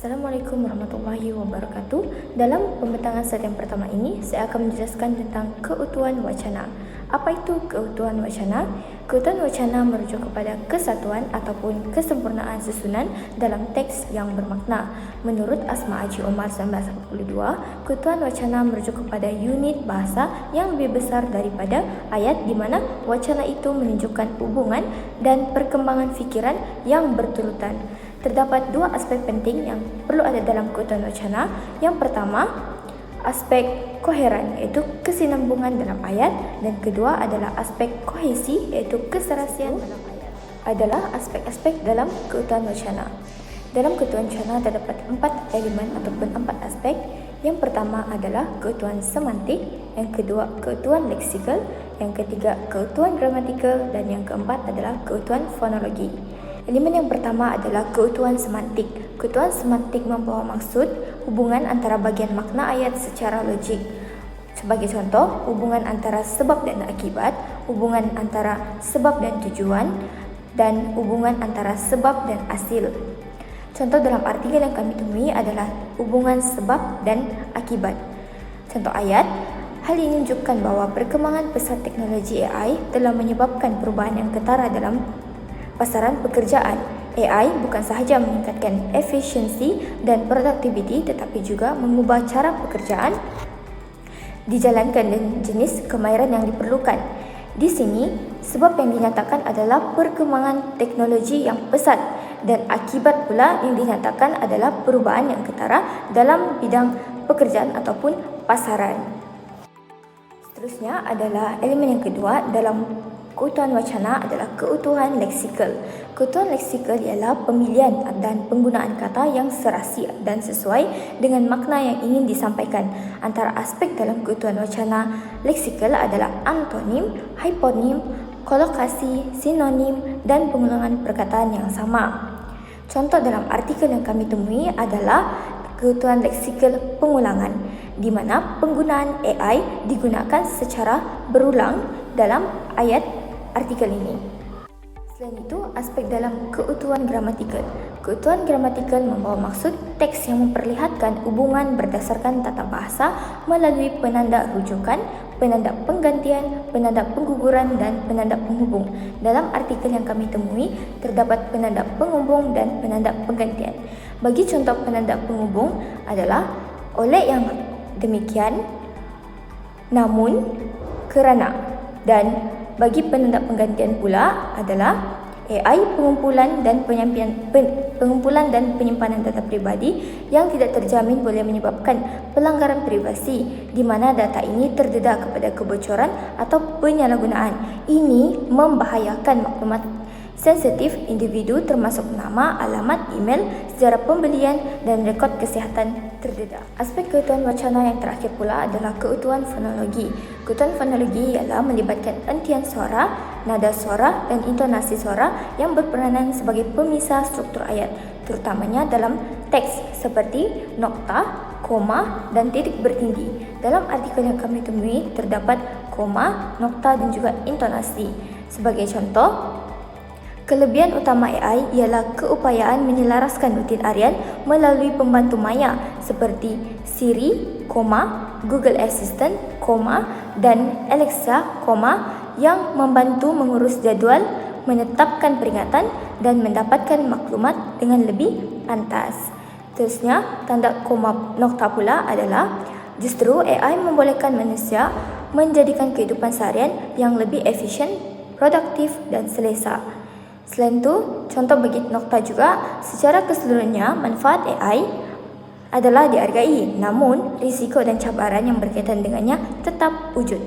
Assalamualaikum warahmatullahi wabarakatuh. Dalam pembentangan slide yang pertama ini, saya akan menjelaskan tentang keutuhan wacana. Apa itu keutuhan wacana? Keutuhan wacana merujuk kepada kesatuan ataupun kesempurnaan susunan dalam teks yang bermakna. Menurut Asma Haji Omar 1942, keutuhan wacana merujuk kepada unit bahasa yang lebih besar daripada ayat, di mana wacana itu menunjukkan hubungan dan perkembangan fikiran yang berturutan. Terdapat dua aspek penting yang perlu ada dalam keutuhan wacana. Yang pertama, aspek koheren, iaitu kesinambungan dalam ayat, dan kedua adalah aspek kohesi, iaitu keserasian dalam ayat. Adalah aspek-aspek dalam keutuhan wacana. Dalam keutuhan wacana terdapat 4 elemen ataupun 4 aspek. Yang pertama adalah keutuhan semantik, yang kedua keutuhan leksikal, yang ketiga keutuhan gramatikal, dan yang keempat adalah keutuhan fonologi. Elemen yang pertama adalah keutuhan semantik. Keutuhan semantik membawa maksud hubungan antara bagian makna ayat secara logik. Sebagai contoh, hubungan antara sebab dan akibat, hubungan antara sebab dan tujuan, dan hubungan antara sebab dan hasil. Contoh dalam artikel yang kami temui adalah hubungan sebab dan akibat. Contoh ayat, hal ini menunjukkan bahwa perkembangan pesat teknologi AI telah menyebabkan perubahan yang ketara dalam pasaran pekerjaan. AI bukan sahaja meningkatkan efisiensi dan produktiviti, tetapi juga mengubah cara pekerjaan dijalankan dan jenis kemahiran yang diperlukan. Di sini, sebab yang dinyatakan adalah perkembangan teknologi yang pesat, dan akibat pula yang dinyatakan adalah perubahan yang ketara dalam bidang pekerjaan ataupun pasaran. Seterusnya adalah elemen yang kedua dalam keutuhan wacana adalah keutuhan leksikal. Keutuhan leksikal ialah pemilihan dan penggunaan kata yang serasi dan sesuai dengan makna yang ingin disampaikan. Antara aspek dalam keutuhan wacana leksikal adalah antonim, hiponim, kolokasi, sinonim, dan pengulangan perkataan yang sama. Contoh dalam artikel yang kami temui adalah keutuhan leksikal pengulangan, di mana penggunaan AI digunakan secara berulang dalam ayat artikel ini. Selain itu, aspek dalam keutuhan gramatikal. Keutuhan gramatikal membawa maksud teks yang memperlihatkan hubungan berdasarkan tata bahasa melalui penanda rujukan, penanda penggantian, penanda pengguguran, dan penanda penghubung. Dalam artikel yang kami temui, terdapat penanda penghubung dan penanda penggantian. Bagi contoh penanda penghubung adalah oleh yang demikian, namun, kerana, dan bagi penanda penggantian pula adalah AI pengumpulan dan penyimpanan data pribadi yang tidak terjamin boleh menyebabkan pelanggaran privasi, di mana data ini terdedah kepada kebocoran atau penyalahgunaan. Ini membahayakan maklumat sensitif individu termasuk nama, alamat, email, sejarah pembelian, dan rekod kesihatan terdedah. Aspek keutuhan wacana yang terakhir pula adalah keutuhan fonologi. Keutuhan fonologi ialah melibatkan entian suara, nada suara, dan intonasi suara yang berperanan sebagai pemisah struktur ayat, terutamanya dalam teks seperti nokta, koma, dan titik bertindih. Dalam artikel yang kami temui terdapat koma, nokta, dan juga intonasi. Sebagai contoh, kelebihan utama AI ialah keupayaan menyelaraskan rutin harian melalui pembantu maya seperti Siri, Google Assistant, dan Alexa, yang membantu mengurus jadual, menetapkan peringatan, dan mendapatkan maklumat dengan lebih pantas. Terusnya, tanda koma nokta pula adalah justru AI membolehkan manusia menjadikan kehidupan seharian yang lebih efisien, produktif, dan selesa. Selain itu, contoh bagi nokta juga, secara keseluruhannya manfaat AI adalah dihargai, namun risiko dan cabaran yang berkaitan dengannya tetap wujud.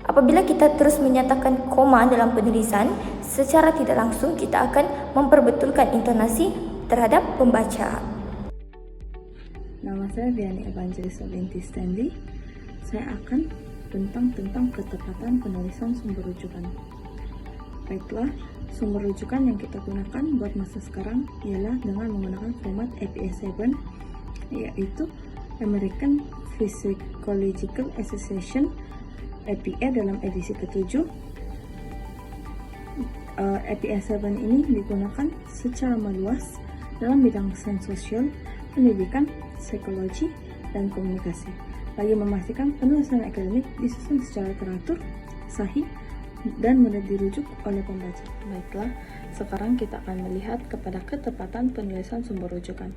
Apabila kita terus menyatakan koma dalam penulisan, secara tidak langsung kita akan memperbetulkan intonasi terhadap pembaca. Nama saya Vianney Evangelis Binti Stanley. Saya akan tentang ketepatan penulisan sumber rujukan. Baiklah, sumber rujukan yang kita gunakan buat masa sekarang ialah dengan menggunakan format APA7, yaitu American Psychological Association APA dalam edisi ke-7. APA7 ini digunakan secara meluas dalam bidang sains sosial pendidikan, psikologi, dan komunikasi. Bagi memastikan penulisan akademik disusun secara teratur, sahih, dan mudah dirujuk oleh pembaca. Baiklah, sekarang kita akan melihat kepada ketepatan penulisan sumber rujukan.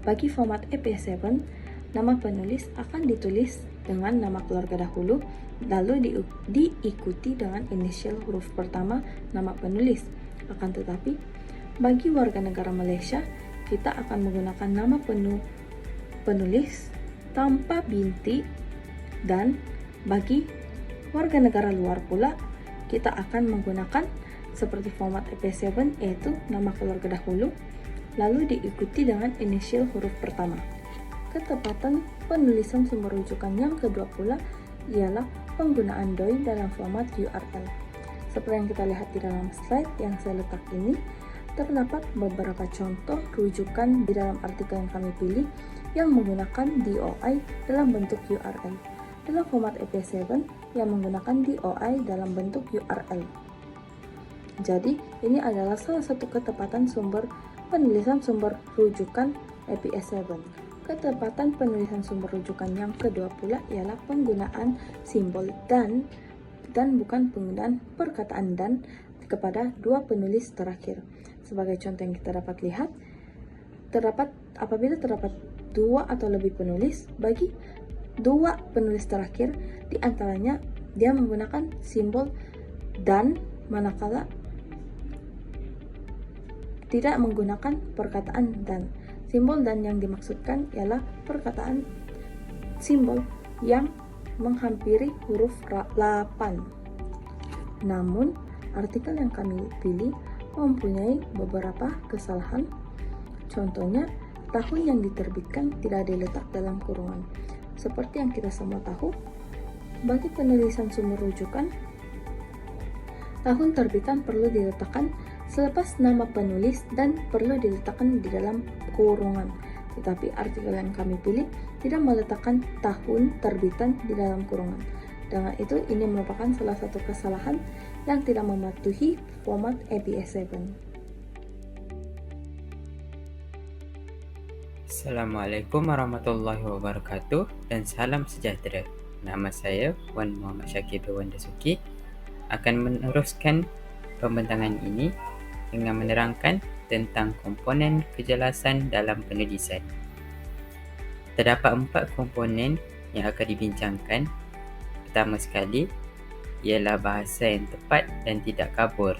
Bagi format APA7, nama penulis akan ditulis dengan nama keluarga dahulu, lalu diikuti dengan inisial huruf pertama nama penulis. Akan tetapi, bagi warga negara Malaysia, kita akan menggunakan nama penulis tanpa bintik, dan bagi warga negara luar pula, kita akan menggunakan seperti format AP7, yaitu nama keluarga dahulu, lalu diikuti dengan inisial huruf pertama. Ketepatan penulisan sumber rujukan yang kedua pula ialah penggunaan DOI dalam format URL. Seperti yang kita lihat di dalam slide yang saya letak ini, terdapat beberapa contoh rujukan di dalam artikel yang kami pilih yang menggunakan DOI dalam bentuk URL. Dalam format AP7 yang menggunakan DOI dalam bentuk URL. Jadi, ini adalah salah satu ketepatan penulisan sumber rujukan APA7. Ketepatan penulisan sumber rujukan yang kedua pula ialah penggunaan simbol dan bukan penggunaan perkataan dan kepada dua penulis terakhir. Sebagai contoh yang kita dapat lihat, apabila terdapat dua atau lebih penulis, bagi dua penulis terakhir, di antaranya dia menggunakan simbol dan, manakala tidak menggunakan perkataan dan. Simbol dan yang dimaksudkan ialah perkataan simbol yang menghampiri huruf 8. Namun, artikel yang kami pilih mempunyai beberapa kesalahan. Contohnya, tahun yang diterbitkan tidak diletak dalam kurungan. Seperti yang kita semua tahu, bagi penulisan sumber rujukan, tahun terbitan perlu diletakkan selepas nama penulis dan perlu diletakkan di dalam kurungan. Tetapi artikel yang kami pilih tidak meletakkan tahun terbitan di dalam kurungan. Dengan itu, ini merupakan salah satu kesalahan yang tidak mematuhi format APA7. Assalamualaikum warahmatullahi wabarakatuh dan salam sejahtera. Nama saya Wan Muhammad Syakir Dewan Dasuki akan meneruskan pembentangan ini dengan menerangkan tentang komponen kejelasan dalam penulisan. Terdapat 4 komponen yang akan dibincangkan. Pertama sekali ialah bahasa yang tepat dan tidak kabur.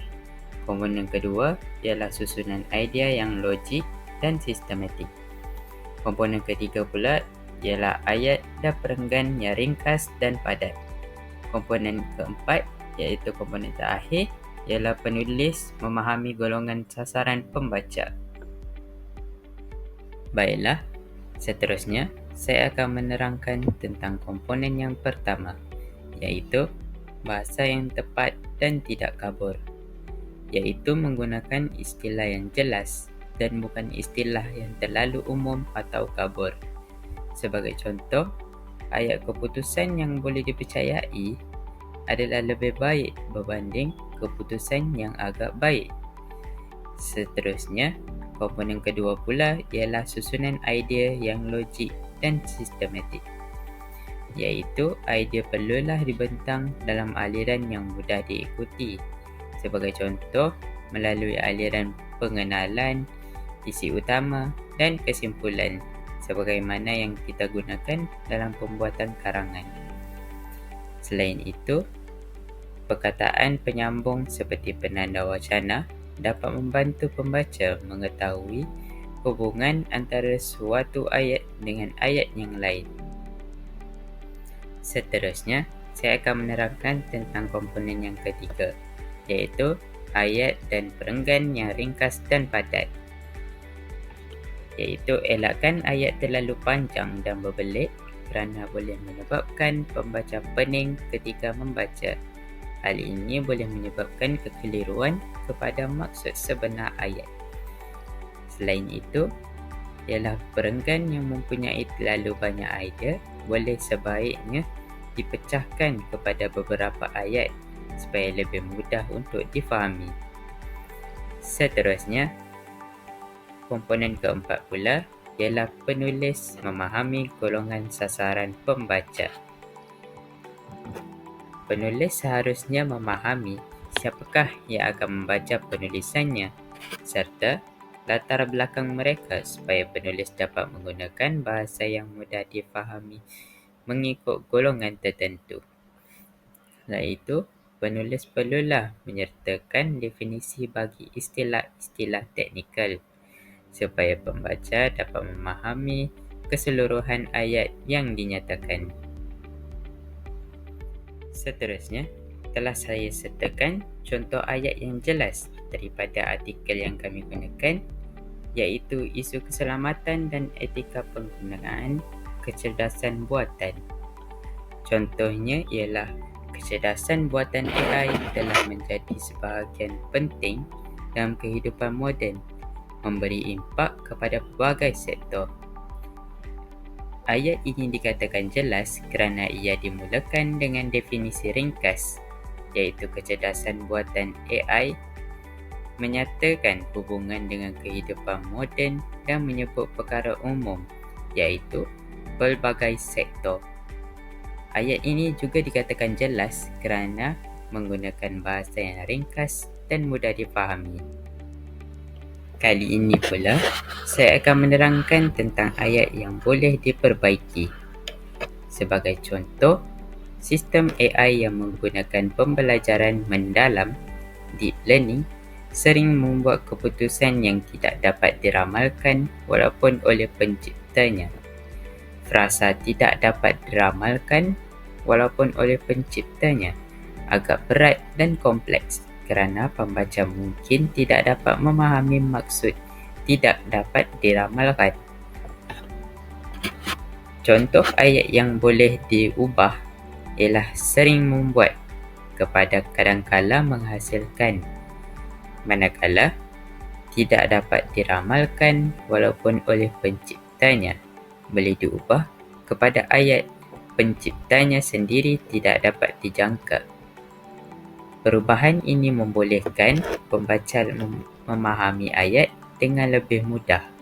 Komponen kedua ialah susunan idea yang logik dan sistematik. Komponen ketiga pula ialah ayat dan perenggan yang ringkas dan padat. Komponen keempat iaitu komponen terakhir ialah penulis memahami golongan sasaran pembaca. Baiklah, seterusnya saya akan menerangkan tentang komponen yang pertama, iaitu bahasa yang tepat dan tidak kabur, iaitu menggunakan istilah yang jelas dan bukan istilah yang terlalu umum atau kabur. Sebagai contoh, ayat keputusan yang boleh dipercayai adalah lebih baik berbanding keputusan yang agak baik. Seterusnya, komponen kedua pula ialah susunan idea yang logik dan sistematik, iaitu idea perlulah dibentang dalam aliran yang mudah diikuti. Sebagai contoh, melalui aliran pengenalan, isi utama dan kesimpulan sebagaimana yang kita gunakan dalam pembuatan karangan. Selain itu, perkataan penyambung seperti penanda wacana dapat membantu pembaca mengetahui hubungan antara suatu ayat dengan ayat yang lain. Seterusnya, saya akan menerangkan tentang komponen yang ketiga, iaitu ayat dan perenggan yang ringkas dan padat. Iaitu elakkan ayat terlalu panjang dan berbelit kerana boleh menyebabkan pembaca pening ketika membaca. Hal ini boleh menyebabkan kekeliruan kepada maksud sebenar ayat. Selain itu, ialah perenggan yang mempunyai terlalu banyak idea boleh sebaiknya dipecahkan kepada beberapa ayat supaya lebih mudah untuk difahami. Seterusnya, komponen keempat pula ialah penulis memahami golongan sasaran pembaca. Penulis seharusnya memahami siapakah yang akan membaca penulisannya serta latar belakang mereka supaya penulis dapat menggunakan bahasa yang mudah difahami mengikut golongan tertentu. Selain itu, penulis perlulah menyertakan definisi bagi istilah-istilah teknikal supaya pembaca dapat memahami keseluruhan ayat yang dinyatakan. Seterusnya, telah saya sertakan contoh ayat yang jelas daripada artikel yang kami gunakan, iaitu isu keselamatan dan etika penggunaan kecerdasan buatan. Contohnya ialah kecerdasan buatan AI telah menjadi sebahagian penting dalam kehidupan moden, memberi impak kepada pelbagai sektor. Ayat ini dikatakan jelas kerana ia dimulakan dengan definisi ringkas, iaitu kecerdasan buatan AI menyatakan hubungan dengan kehidupan moden dan menyebut perkara umum, iaitu pelbagai sektor. Ayat ini juga dikatakan jelas kerana menggunakan bahasa yang ringkas dan mudah difahami. Kali ini pula, saya akan menerangkan tentang ayat yang boleh diperbaiki. Sebagai contoh, sistem AI yang menggunakan pembelajaran mendalam, deep learning, sering membuat keputusan yang tidak dapat diramalkan walaupun oleh penciptanya. Frasa tidak dapat diramalkan walaupun oleh penciptanya agak berat dan kompleks kerana pembaca mungkin tidak dapat memahami maksud tidak dapat diramalkan. Contoh ayat yang boleh diubah ialah sering membuat kepada kadangkala menghasilkan, manakala tidak dapat diramalkan walaupun oleh penciptanya boleh diubah kepada ayat penciptanya sendiri tidak dapat dijangka. Perubahan ini membolehkan pembaca memahami ayat dengan lebih mudah.